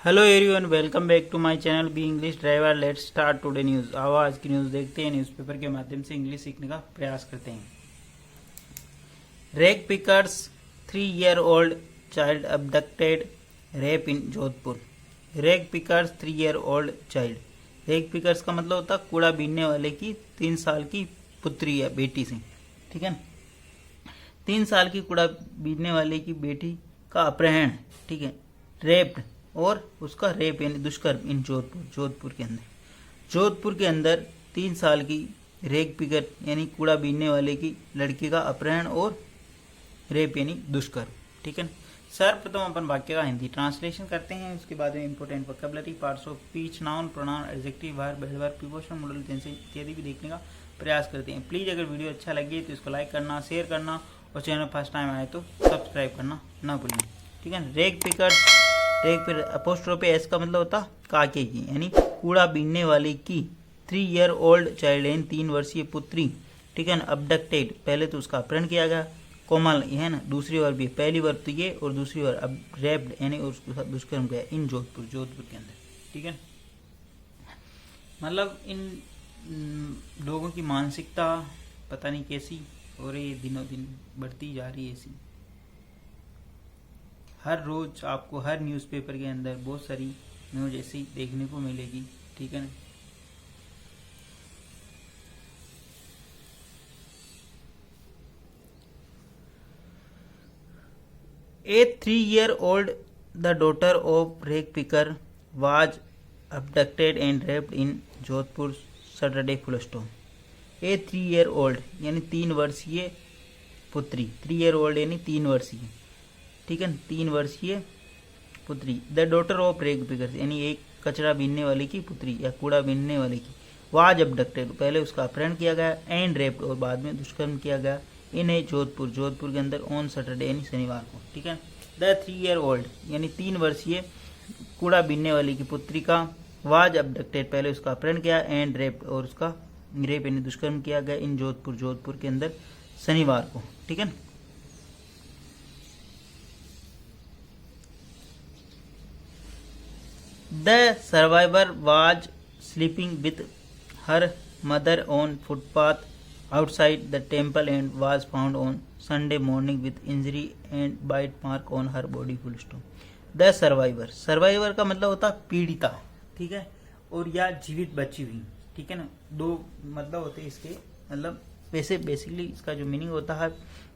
Hello everyone, welcome back to my channel B English driver. Let's start today news. आओ आज की news देखते हैं। न्यूज़पेपर के माध्यम से इंग्लिश सीखने का प्रयास करते हैं। Rag pickers 3 year old child abducted rape इन Jodhpur. Rag pickers 3 year old child. Rag pickers का मतलब होता है कूड़ा बीनने वाले की 3 साल की पुत्री या बेटी से, ठीक है। 3 साल की कूड़ा बीनने वाले की बेटी का अपहरण, ठीक है, रेप्ड और उसका रेप यानी दुष्कर्म इन जोधपुर के अंदर 3 साल की रैग पिकर यानी कूड़ा बीनने वाले की लड़की का अपहरण और रेप यानी दुष्कर्म, ठीक है। सर्वप्रथम अपन वाक्य का हिंदी ट्रांसलेशन करते हैं, उसके बाद में important vocabulary, parts of speech, noun, pronoun, adjective, verb, adverb, preposition, modal tense इत्यादि भी देखने का प्रयास करते हैं। प्लीज अगर वीडियो अच्छा लगे तो इसको लाइक करना, शेयर करना और चैनल फर्स्ट टाइम आए तो सब्सक्राइब करना ना भूलें, ठीक है। रैग पिकर, रैग फिर अपोस्ट्रोफी एस का मतलब होता काके की यानी कूड़ा बीनने वाले की 3 year old चाइल्ड यानी 3 वर्षीय पुत्री, ठीक है। अबडक्टेड पहले तो उसका अपहरण किया गया, कोमल ये है ना, दूसरी बार भी, पहली बार तो ये और दूसरी बार अब रेप्ड यानी उसके साथ दुष्कर्म किया इन जोधपुर के अंदर, ठीक है। मतलब इन लोगों की मानसिकता पता नहीं कैसी हो रही है, दिनों दिन बढ़ती जा रही है ऐसी। हर रोज आपको हर न्यूज़पेपर के अंदर बहुत सारी न्यूज ऐसी देखने को मिलेगी, ठीक है ना। A 3 year old the daughter of rag picker was abducted and raped in Jodhpur Saturday full stop. A 3 year old यानी 3 वर्षीय पुत्री, 3 year old यानी 3 वर्षीय, ठीक है, 3 वर्षीय पुत्री। The daughter of rag picker यानी एक कचरा बीनने वाले की पुत्री या कूड़ा बीनने वाले की। वाज अबडक्टेड पहले उसका अपहरण किया गया, एंड रेप्ड और बाद में दुष्कर्म किया गया इन जोधपुर के अंदर ऑन सैटरडे यानी शनिवार को, ठीक है। द 3 year old यानी 3 वर्षीय कूड़ा बीनने वाली की पुत्री का वाज अबडक्टेड पहले उसका अपहरण किया, एंड रेप्ड और उसका रेप यानी दुष्कर्म किया गया इन जोधपुर के अंदर शनिवार को, ठीक है। The survivor was sleeping with her mother on footpath outside the temple and was found on Sunday morning with injury and bite mark on her body full stop. The survivor का मतलब होता है पीड़िता, ठीक है, और या जीवित बची हुई, ठीक है ना। दो मतलब होते हैं इसके, मतलब वैसे बेसिकली इसका जो मीनिंग होता है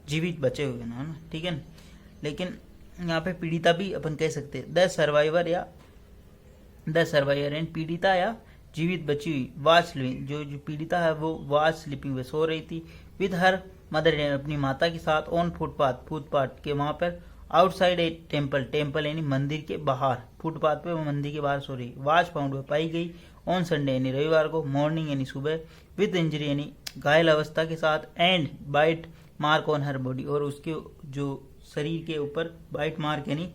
जीवित बचे हुए ना, ठीक है, लेकिन यहाँ पे पीड़िता भी अपन कह सकते हैं। द सर्वाइवर एंड पीड़िता या जीवित बची हुई वाज स्लीपिंग, जो पीड़िता है वो वाज स्लीपिंग वे सो रही थी, विद हर मदर अपनी माता के साथ, ऑन फुटपाथ के वहां पर, आउटसाइड ए टेम्पल यानी मंदिर के बाहर, फुटपाथ पे वो मंदिर के बाहर सो रही। वाज फाउंड वे पाई गई, ऑन संडे यानी रविवार को, मॉर्निंग यानी सुबह, विद इंजरी यानी घायल अवस्था के साथ, and bite mark on her body और उसके जो शरीर के ऊपर बाइट मार्क यानी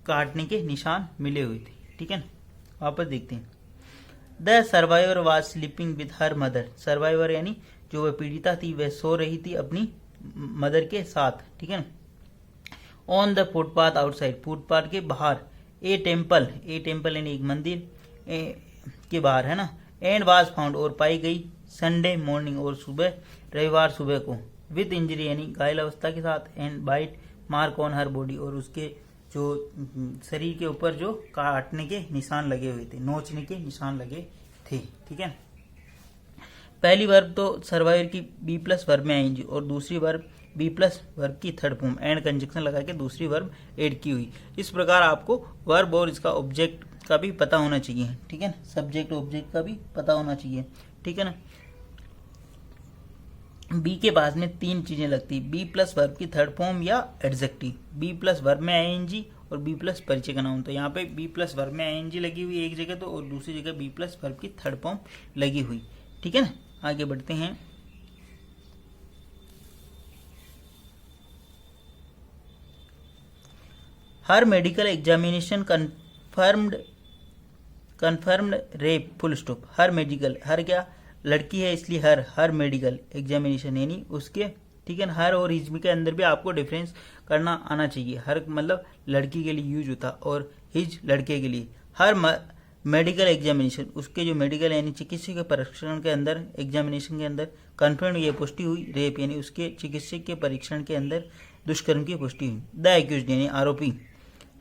काटने के निशान मिले हुए थे, ठीक है। वापस देखते हैं। The survivor was sleeping with her mother, survivor यानी जो वह पीड़िता थी वह सो रही थी अपनी मदर के साथ, ठीक है। On the footpath outside footpath के बाहर, ए टेम्पल यानी एक मंदिर के बाहर है ना, एंड वाज फाउंड और पाई गई, संडे मॉर्निंग और सुबह रविवार सुबह को, विद इंजरी यानी घायल अवस्था के साथ, and bite mark on her body और उसके जो शरीर के ऊपर जो काटने के निशान लगे हुए थे, नोचने के निशान लगे थे, ठीक है। पहली वर्ब तो सर्वाइवर की बी प्लस वर्ब में आएंगी और दूसरी वर्ब बी प्लस वर्ब की थर्ड फॉर्म एंड कंजक्शन लगा के दूसरी वर्ब ऐड की हुई। इस प्रकार आपको वर्ब और इसका ऑब्जेक्ट का भी पता होना चाहिए, ठीक है, सब्जेक्ट ऑब्जेक्ट का भी पता होना चाहिए, ठीक है ना। बी के बाद में 3 चीजें लगती, बी प्लस वर्ब की थर्ड फॉर्म या एडजेक्टिव, बी प्लस वर्ब में आईएनजी और बी प्लस परिचय का नाउन। तो यहाँ पे बी प्लस वर्ब में आईएनजी लगी हुई एक जगह तो, और दूसरी जगह बी प्लस वर्ब की थर्ड फॉर्म लगी हुई, ठीक है ना। आगे बढ़ते हैं। Her medical examination confirmed rape full stop. Her medical, her क्या लड़की है इसलिए हर मेडिकल एग्जामिनेशन यानी उसके, ठीक है ना। हर और हिज के अंदर भी आपको डिफरेंस करना आना चाहिए। हर मतलब लड़की के लिए यूज होता और हिज लड़के के लिए। हर मेडिकल एग्जामिनेशन, उसके जो मेडिकल यानी चिकित्सकीय परीक्षण के अंदर, एग्जामिनेशन के अंदर कन्फर्म ये पुष्टि हुई रेप यानी उसके चिकित्सकीय परीक्षण के अंदर दुष्कर्म की पुष्टि हुई। द एक्यूज्ड यानी आरोपी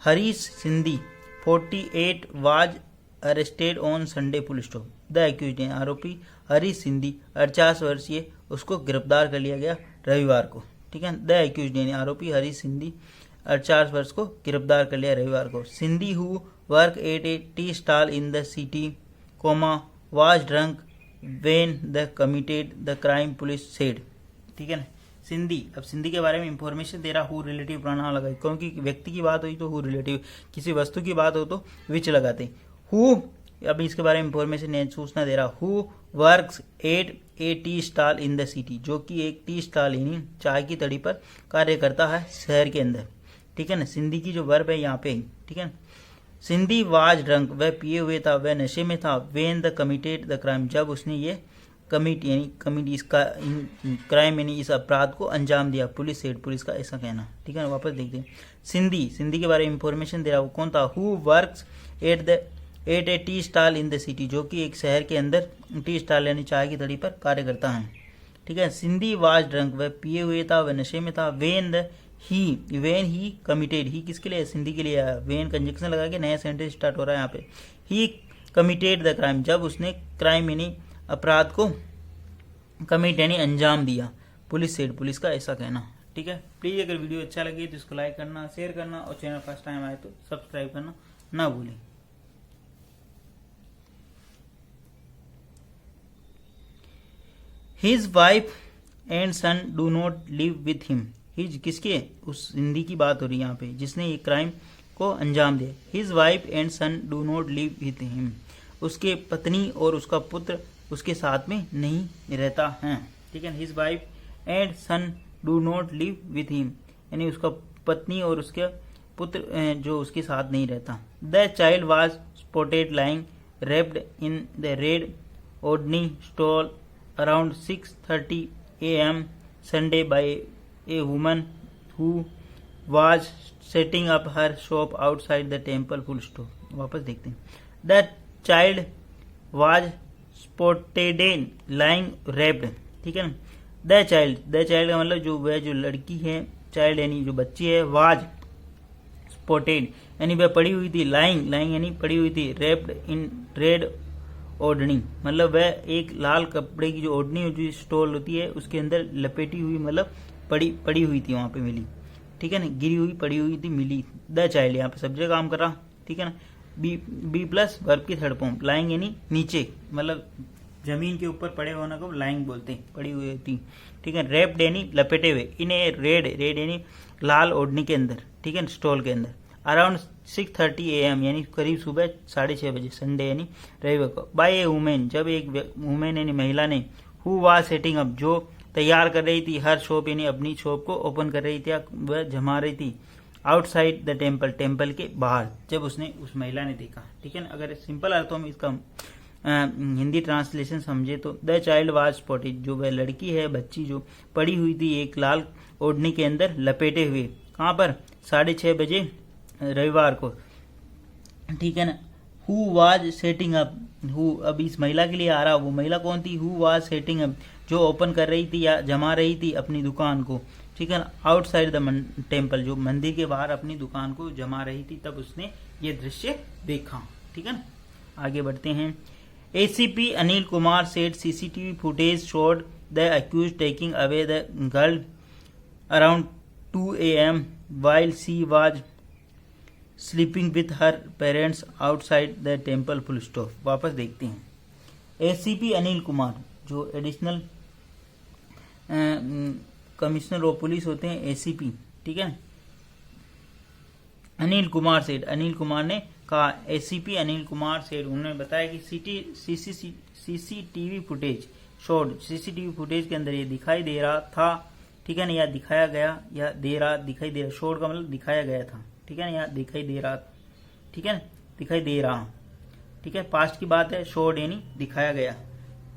Harish Sindhi 48 was arrested on Sunday police stop. The accused यानी आरोपी हरीश सिंधी 48 वर्षीय, उसको गिरफ्तार कर लिया गया रविवार को। ठीक है, द एक्यूज्ड यानी आरोपी हरीश सिंधी 48 वर्ष को गिरफ्तार कर लिया रविवार को। Sindhi who work at A tea stall in the city was drunk when the committed the crime police said. ठीक है ना, सिंधी, अब सिंधी के बारे में इंफॉर्मेशन दे रहा, हु रिलेटिव प्रोनाउन लगाई, क्योंकि व्यक्ति की बात हुई तो हु रिलेटिव, किसी वस्तु की बात हो तो विच लगाते। हु, अब इसके बारे में इंफॉर्मेशन सूचना दे रहा, who works at A tea stall in the city, जो कि एक टी स्टॉल यानी चाय की तड़ी पर कार्य करता है शहर के अंदर। ठीक है ना, सिंधी की जो वर्ब है यहाँ पे। ठीक है, सिंधी वाज ड्रंक, वह पिए हुए था, वह नशे में था। When the committed the crime, जब उसने ये कमिट इसका क्राइम यानी इस अपराध को अंजाम दिया। पुलिस सेड, पुलिस का ऐसा कहना। ठीक है, वापस देखते हैं। सिंधी के बारे में इंफॉर्मेशन दे रहा, वो कौन था? Who works at A tea stall in the city, जो कि एक शहर के अंदर टी स्टॉल यानी चाय की तड़ी पर कार्य करता है। ठीक है, सिंधी वाज ड्रंक, वह पिए हुए था, वह नशे में था। वेन ही कमिटेड, ही किसके लिए? सिंधी के लिए आया। वेन कंजक्शन लगा के नया सेंटेंस स्टार्ट हो रहा है यहाँ पे। ही कमिटेड द क्राइम, जब उसने क्राइम यानी अपराध को कमिट यानी अंजाम दिया। पुलिस सेड, पुलिस का ऐसा कहना। ठीक है, प्लीज अगर वीडियो अच्छा लगे तो इसको लाइक करना, शेयर करना और चैनल फर्स्ट टाइम आए तो सब्सक्राइब करना ना भूलें। His wife and son do not live with him. His किसके? उस सिंधी की बात हो रही है यहाँ पे जिसने ये क्राइम को अंजाम दिया। His wife and son do not live with him, उसके पत्नी और उसका पुत्र उसके साथ में नहीं रहता है। ठीक है, his wife and son do not live with him, यानी उसका पत्नी और उसके पुत्र जो उसके साथ नहीं रहता। The child was spotted lying raped in the red odhni stall around 6:30 a.m. Sunday by a woman who was setting up her shop outside the temple full stop। वापस देखते हैं। The child was spotted lying raped। ठीक है ना, the child का मतलब जो वह जो लड़की है, चाइल्ड यानी जो बच्ची है, was spotted यानी वह पड़ी हुई थी, lying यानी पड़ी हुई थी, raped in red ओढ़नी मतलब वह एक लाल कपड़े की जो ओढ़नी जो स्टॉल होती है उसके अंदर लपेटी हुई, मतलब पड़ी हुई थी, वहां पे मिली। ठीक है ना, गिरी हुई पड़ी हुई थी, मिली। द चाइल्ड यहाँ पे सब्जेक्ट काम कर रहा। ठीक है ना, बी प्लस वर्ब की थर्ड फॉर्म। लाइंग यानी नीचे, मतलब जमीन के ऊपर पड़े होना को लाइंग बोलते हैं, पड़ी हुई थी। ठीक है, रेप्ड यानी लपेटे हुए। इन ए रेड यानी लाल ओढ़नी के अंदर। ठीक है, स्टॉल के अंदर। अराउंड 6:30 AM यानी करीब सुबह 6:30 बजे, संडे यानी रविवार को। बाय ए वुमेन, जब एक वुमेन यानी महिला ने, हु वाज सेटिंग अप, जो तैयार कर रही थी, हर शॉप यानी अपनी शॉप को ओपन कर रही थी, वह जमा रही थी, आउटसाइड द टेम्पल के बाहर, जब उसने उस महिला ने देखा। ठीक है ना, अगर सिंपल अर्थों में इसका हिंदी ट्रांसलेशन समझे तो द चाइल्ड वाज स्पॉटेड, जो वह लड़की है, बच्ची जो पड़ी हुई थी एक लाल ओढ़नी के अंदर लपेटे हुए। कहाँ पर? 6:30 बजे रविवार को। ठीक है ना, who was setting up, who अब इस महिला के लिए आ रहा, वो महिला कौन थी? हु वाज सेटिंग अप, जो ओपन कर रही थी या जमा रही थी अपनी दुकान को। ठीक है ना, आउटसाइड द टेम्पल, जो मंदिर के बाहर अपनी दुकान को जमा रही थी, तब उसने ये दृश्य देखा। ठीक है ना, आगे बढ़ते हैं। ACP Anil Kumar said CCTV footage showed the accused taking away the girl around 2 AM while she was sleeping with her parents outside the temple full stop. वापस देखते हैं। ACP अनिल कुमार जो एडिशनल कमिश्नर ऑफ पुलिस होते हैं, ACP। ठीक है, अनिल कुमार सेठ, अनिल कुमार ने कहा, ACP अनिल कुमार सेठ, उन्होंने बताया कि CCTV footage showed, CCTV footage के अंदर ये दिखाई दे रहा था। ठीक है ना, या दिखाया गया, या दे रहा, दिखाई दे रहा, शोड का मतलब दिखाया गया था। ठीक है ना, यहाँ दिखाई दे रहा। ठीक है ना, दिखाई दे रहा। ठीक है, पास्ट की बात है, शोड यानी दिखाया गया।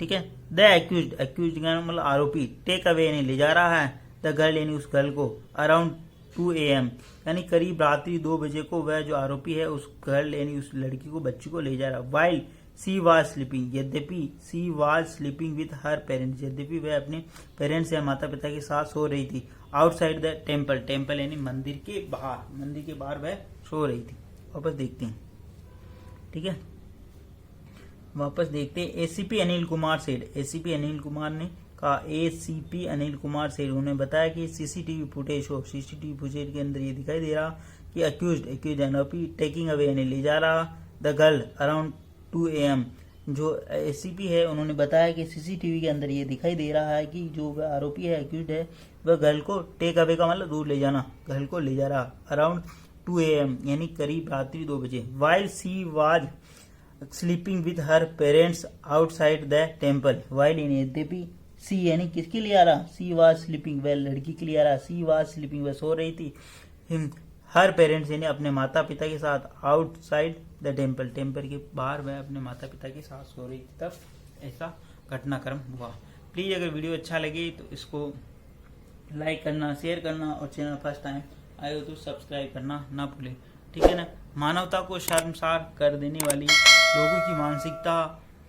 ठीक है, द एक्यूज्ड का मतलब आरोपी, टेक अवे यानी ले जा रहा है, द गर्ल यानी उस गर्ल को, अराउंड 2 AM यानी करीब रात्रि 2 बजे को वह जो आरोपी है उस गर्ल यानी उस लड़की को बच्ची को ले जा रहा। वाइल सी वाज स्लीपिंग, यद्यपि she was sleeping with her parents, यद्यपि वह अपने पेरेंट्स या माता पिता के साथ सो रही थी। आउटसाइड द टेम्पल, टेम्पल यानी मंदिर के बाहर वह सो रही थी। वापस देखते हैं, ठीक है, वापस देखते हैं। एसीपी अनिल कुमार सेठ, एसीपी अनिल कुमार ने कहा, एसीपी अनिल कुमार सेठ उन्होंने बताया कि सीसीटीवी फुटेज के अंदर ये दिखाई दे रहा कि अक्यूज्ड आरोपी टेकिंग अवे यानी ले जा रहा द गर्ल अराउंड 2 AM। जो एसीपी है उन्होंने बताया कि सीसीटीवी के अंदर ये दिखाई दे रहा है कि जो वह आरोपी है, अक्यूज्ड है, वह गर्ल को टेक अवे का मतलब दूर ले जाना, गर्ल को ले जा रहा अराउंड 2 AM यानी करीब रात्रि 2 बजे। While she was sleeping with her parents outside the temple, while यानी यद्यपि, सी यानी किसके लिए आ रहा, सी वाज स्लीपिंग वह लड़की के लिए आ रहा, सी वाज स्लीपिंग वह सो रही थी, हर पेरेंट्स यानी अपने माता पिता के साथ आउटसाइड द टेम्पल, टेम्पल के बाहर वह अपने माता पिता के साथ सो रही थी, तब ऐसा घटनाक्रम हुआ। प्लीज अगर वीडियो अच्छा लगे तो इसको लाइक करना, शेयर करना और चैनल फर्स्ट टाइम आए हो तो सब्सक्राइब करना ना भूलें, ठीक है ना। मानवता को शर्मसार कर देने वाली लोगों की मानसिकता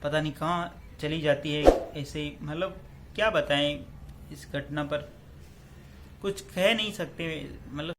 पता नहीं कहाँ चली जाती है, ऐसे मतलब क्या बताएं, इस घटना पर कुछ कह नहीं सकते, मतलब